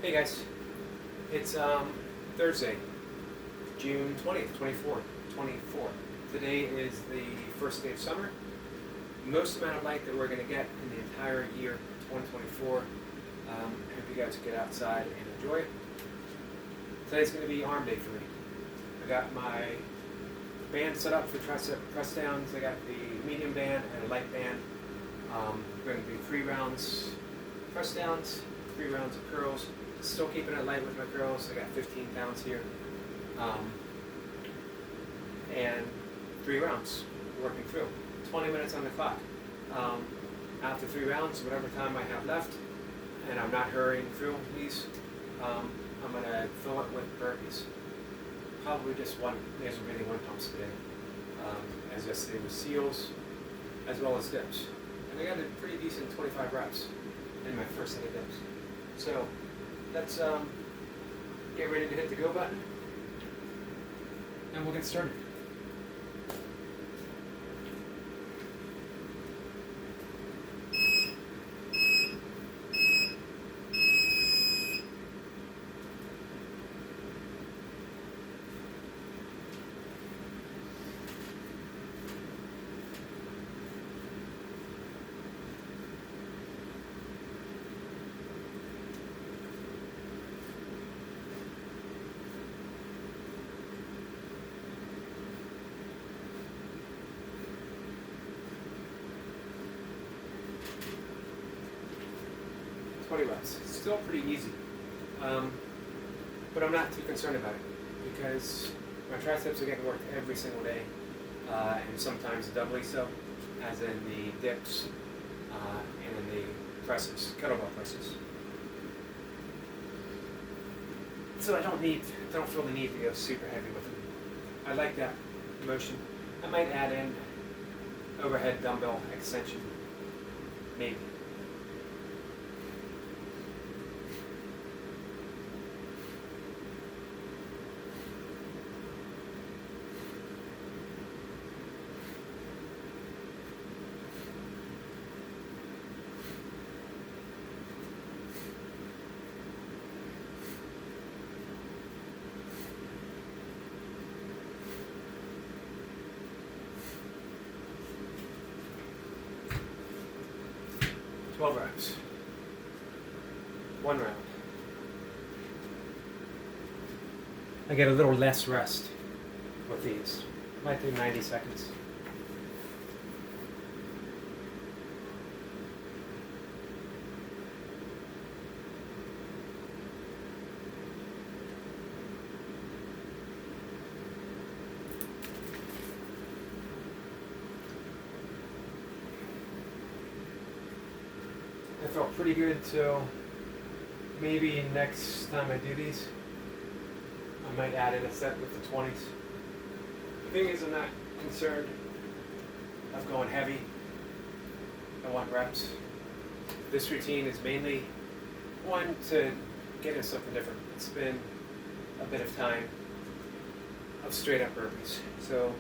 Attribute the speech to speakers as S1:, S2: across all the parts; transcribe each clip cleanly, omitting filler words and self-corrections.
S1: Hey guys, it's Thursday, June 20th, 24. Today is the first day of summer. Most amount of light that we're going to get in the entire year 2024. I hope you guys get outside and enjoy it. Today's going to be arm day for me. I got my band set up for tricep press downs. I got the medium band and a light band. We're going to do 3 rounds press downs, 3 rounds of curls. Still keeping it light with my curls. I got 15 pounds here. And 3 rounds working through. 20 minutes on the clock. After 3 rounds, whatever time I have left, and I'm not hurrying through these, I'm going to fill it with burpees. Probably just one, there's really one pumps today. As yesterday was seals, as well as dips. And I got a pretty decent 25 reps in my first set of dips. So let's get ready to hit the go button, and we'll get started. Reps. It's still pretty easy, but I'm not too concerned about it because my triceps are getting worked every single day, and sometimes doubly so, as in the dips and in the presses, kettlebell presses. So I don't feel the need to go super heavy with them. I like that motion. I might add in overhead dumbbell extension, maybe. Reps. 1 round. I get a little less rest with these. Might do 90 seconds. I felt pretty good till maybe next time I do these, I might add in a set with the 20s. The thing is, I'm not concerned of going heavy. I want reps. This routine is mainly one to get into something different. It's been a bit of time of straight up burpees. So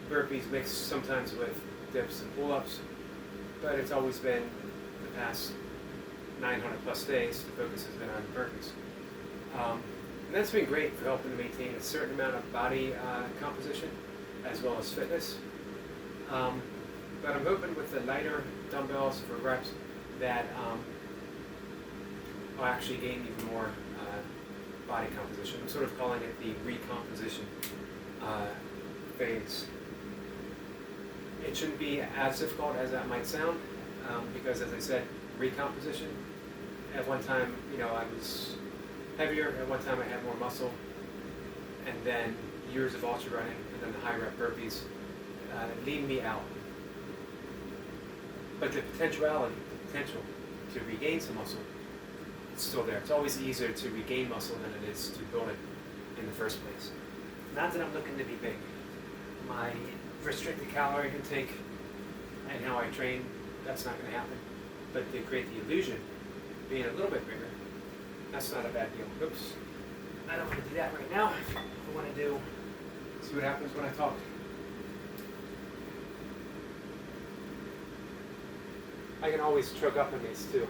S1: burpees mixed sometimes with dips and pull-ups, but it's always been the past 900 plus days, the focus has been on burpees. And that's been great for helping to maintain a certain amount of body composition as well as fitness. But I'm hoping with the lighter dumbbells for reps that I'll actually gain even more body composition. I'm sort of calling it the recomposition phase. It shouldn't be as difficult as that might sound. Because, as I said, recomposition. At one time, I was heavier. At one time, I had more muscle, and then years of ultra running, and then the high rep burpees leaned me out. But the potential to regain some muscle, it's still there. It's always easier to regain muscle than it is to build it in the first place. Not that I'm looking to be big. My restricted calorie intake and how I train, that's not going to happen. But to create the illusion being a little bit bigger, that's not a bad deal. Oops. I don't want to do that right now. I want to see what happens when I talk. I can always choke up on these too.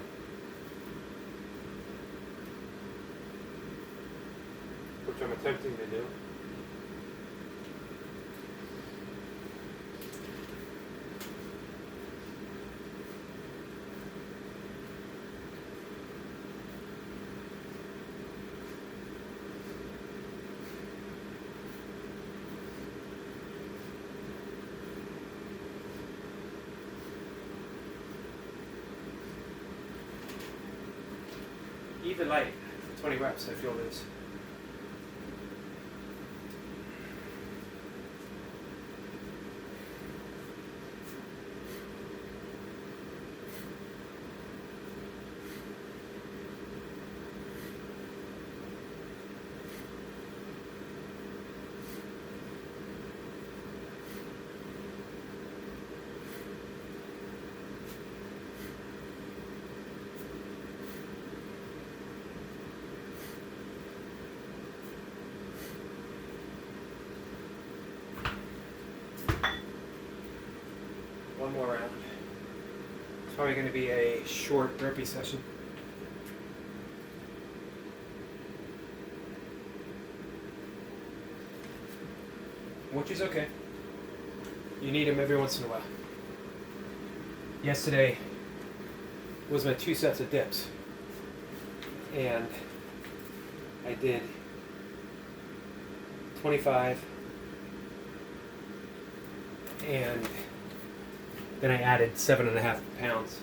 S1: which I'm attempting to do. Even light for 20 reps, I feel this. One more round. It's probably going to be a short burpee session. Which is okay. You need them every once in a while. Yesterday was my 2 sets of dips. And I did 25 and then I added 7.5 pounds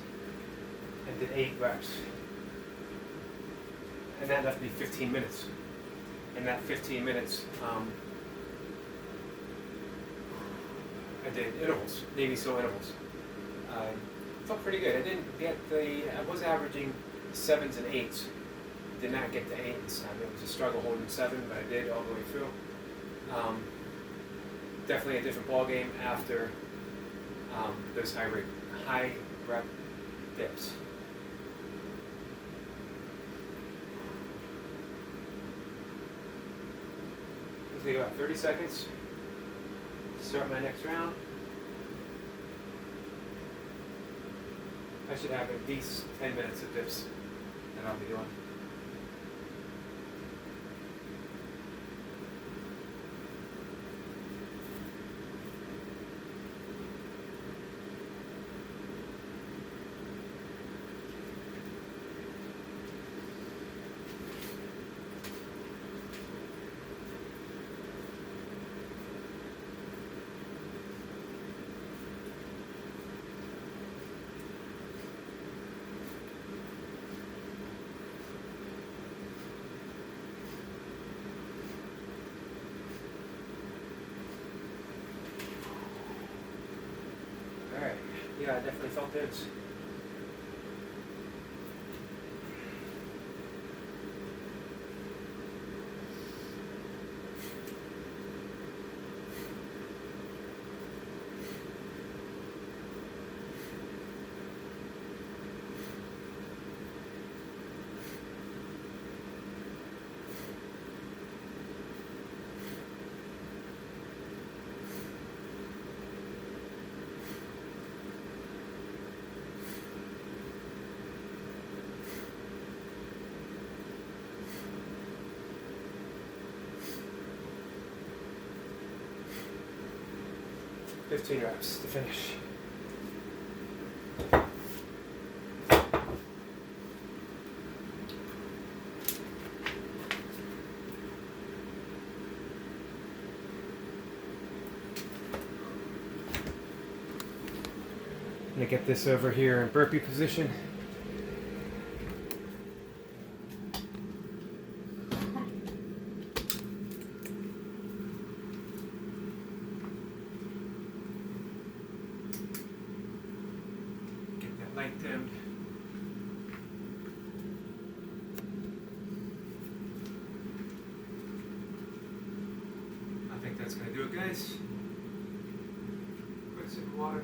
S1: and did 8 reps. And that left me 15 minutes. In that 15 minutes, I did intervals, Navy SEAL intervals. Felt pretty good. I didn't get I was averaging 7s and 8s. Did not get to 8 this time. It was a struggle holding 7, but I did all the way through. Definitely a different ball game after those high rep dips. Let's take about 30 seconds. Start my next round. I should have at least 10 minutes of dips that I'll be doing. Yeah, I definitely felt those. Fifteen reps to finish. I'm gonna get this over here in burpee position. Light dimmed. I think that's going to do it, guys. Quick sip of water.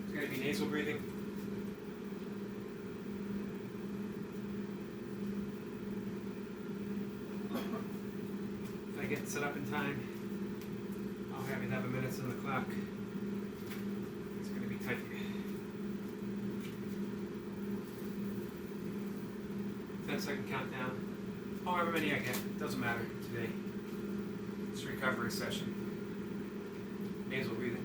S1: It's going to be nasal breathing. If I get set up in time, I'll have 11 minutes on the clock. It's going to be tight. 10-second countdown. However many I get, doesn't matter today. It's a recovery session. Nasal breathing.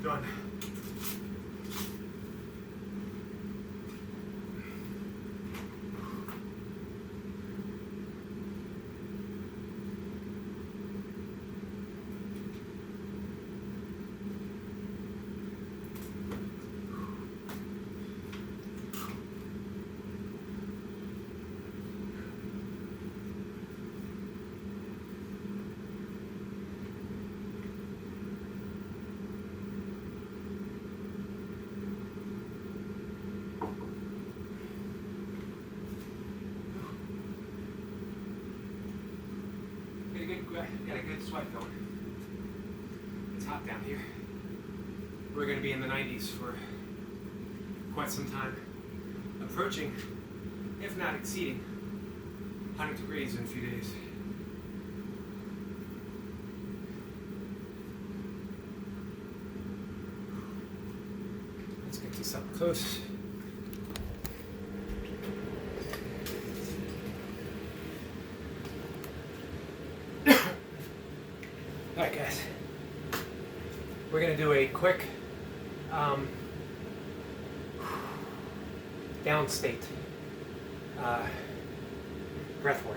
S1: Done. Got a good sweat going. It's hot down here. We're going to be in the 90s for quite some time. Approaching, if not exceeding, 100 degrees in a few days. Let's get this up close. Alright guys, we're going to do a quick downstate breath work.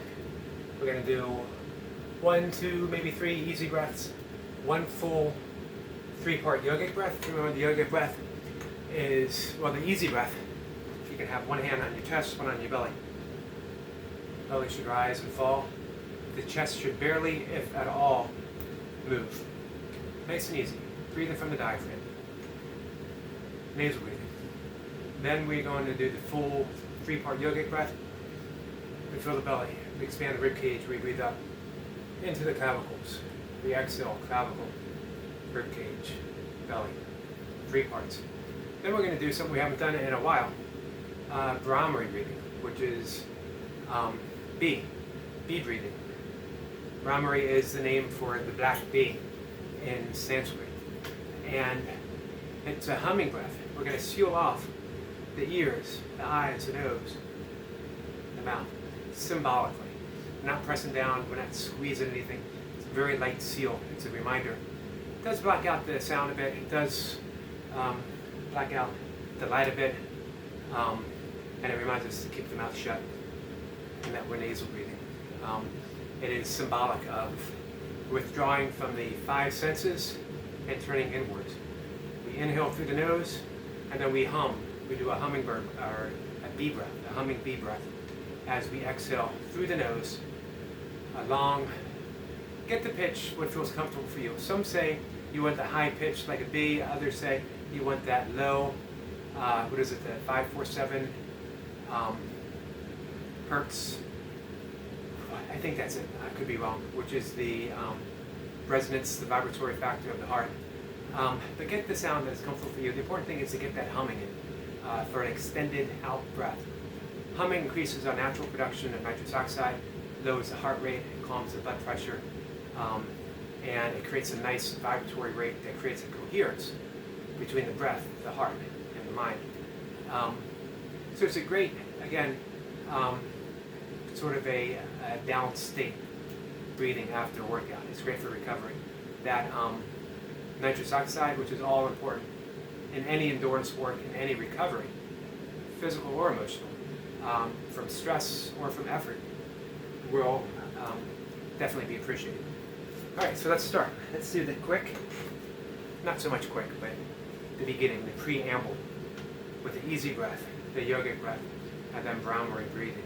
S1: We're going to do 1, 2, maybe 3 easy breaths, 1 full 3-part yogic breath. Remember, the yogic breath is, well, the easy breath, you can have one hand on your chest, one on your belly. Belly should rise and fall. The chest should barely, if at all, move. Nice and easy. Breathing from the diaphragm. Nasal breathing. Then we're going to do the full 3-part yogic breath. We fill the belly. We expand the rib cage. We breathe up into the clavicles. We exhale, clavicle, rib cage, belly. 3 parts. Then we're going to do something we haven't done in a while. Bhramari breathing, which is bee breathing. Bhramari is the name for the black bee in Sanskrit. And it's a humming breath. We're going to seal off the ears, the eyes, the nose, the mouth, symbolically. We're not pressing down, we're not squeezing anything. It's a very light seal. It's a reminder. It does block out the sound a bit. It does black out the light a bit. And it reminds us to keep the mouth shut and that we're nasal breathing. It is symbolic of withdrawing from the 5 senses and turning inwards. We inhale through the nose and then we hum. We do a hummingbird or a bee breath, a humming bee breath, as we exhale through the nose. A long, get the pitch what feels comfortable for you. Some say you want the high pitch like a bee, others say you want that low, what is it, the 547 hertz. I think that's it, I could be wrong, which is the resonance, the vibratory factor of the heart. But get the sound that's comfortable for you. The important thing is to get that humming in for an extended out breath. Humming increases our natural production of nitrous oxide, lowers the heart rate, it calms the blood pressure, and it creates a nice vibratory rate that creates a coherence between the breath, the heart, and the mind. So it's a great, again, sort of a downstate breathing after a workout. It's great for recovery. That nitrous oxide, which is all important in any endurance work, in any recovery, physical or emotional, from stress or from effort, will definitely be appreciated. All right, so let's start. Let's do the quick, not so much quick, but the beginning, the preamble, with the easy breath, the yogic breath, and then Bhramari breathing.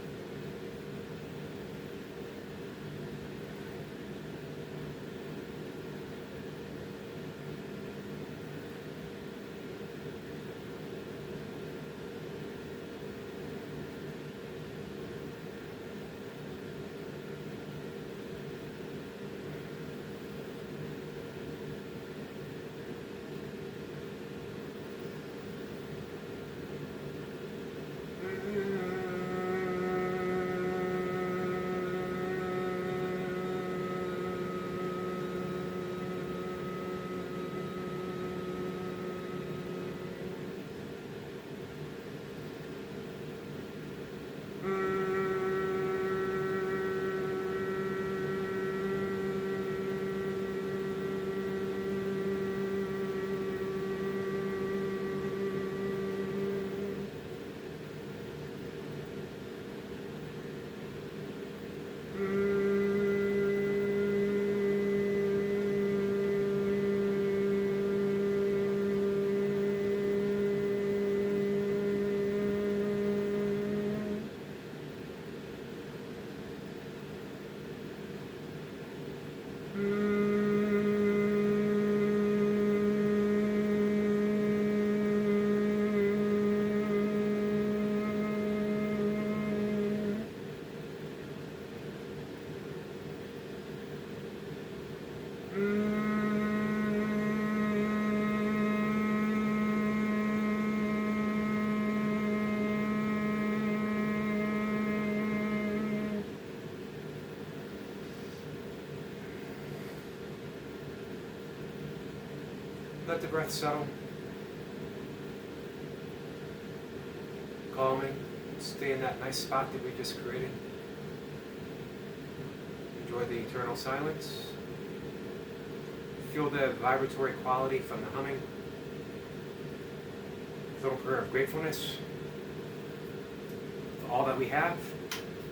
S1: Let the breath settle. Calming. Stay in that nice spot that we just created. Enjoy the eternal silence. Feel the vibratory quality from the humming. Little prayer of gratefulness for all that we have,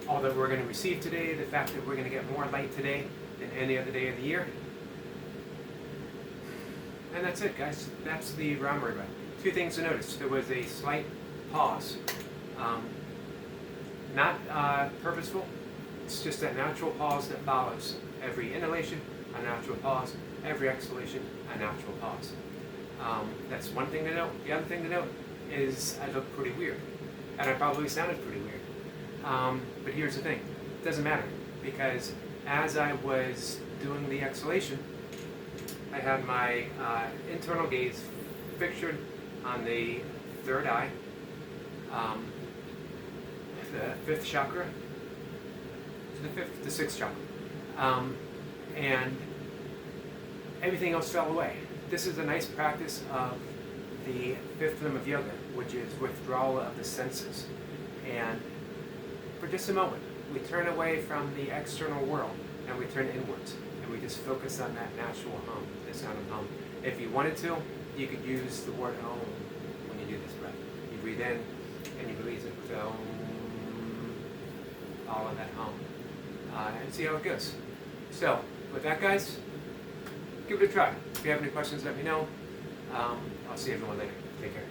S1: all that we're going to receive today, the fact that we're going to get more light today than any other day of the year. And that's it, guys. That's the Bhramari breath. Two things to notice. There was a slight pause. Not purposeful. It's just that natural pause that follows every inhalation, a natural pause. Every exhalation, a natural pause. That's one thing to note. The other thing to note is I look pretty weird. And I probably sounded pretty weird. But here's the thing. It doesn't matter. Because as I was doing the exhalation, I had my internal gaze fixtured on the third eye, the fifth chakra, the sixth chakra. And everything else fell away. This is a nice practice of the fifth limb of yoga, which is withdrawal of the senses. And for just a moment, we turn away from the external world and we turn inwards. And we just focus on that natural hum, the sound of hum. If you wanted to, you could use the word om when you do this breath. You breathe in and you release it with om, all of that hum. And see how it goes. So, with that, guys, give it a try. If you have any questions, let me know. I'll see everyone later. Take care.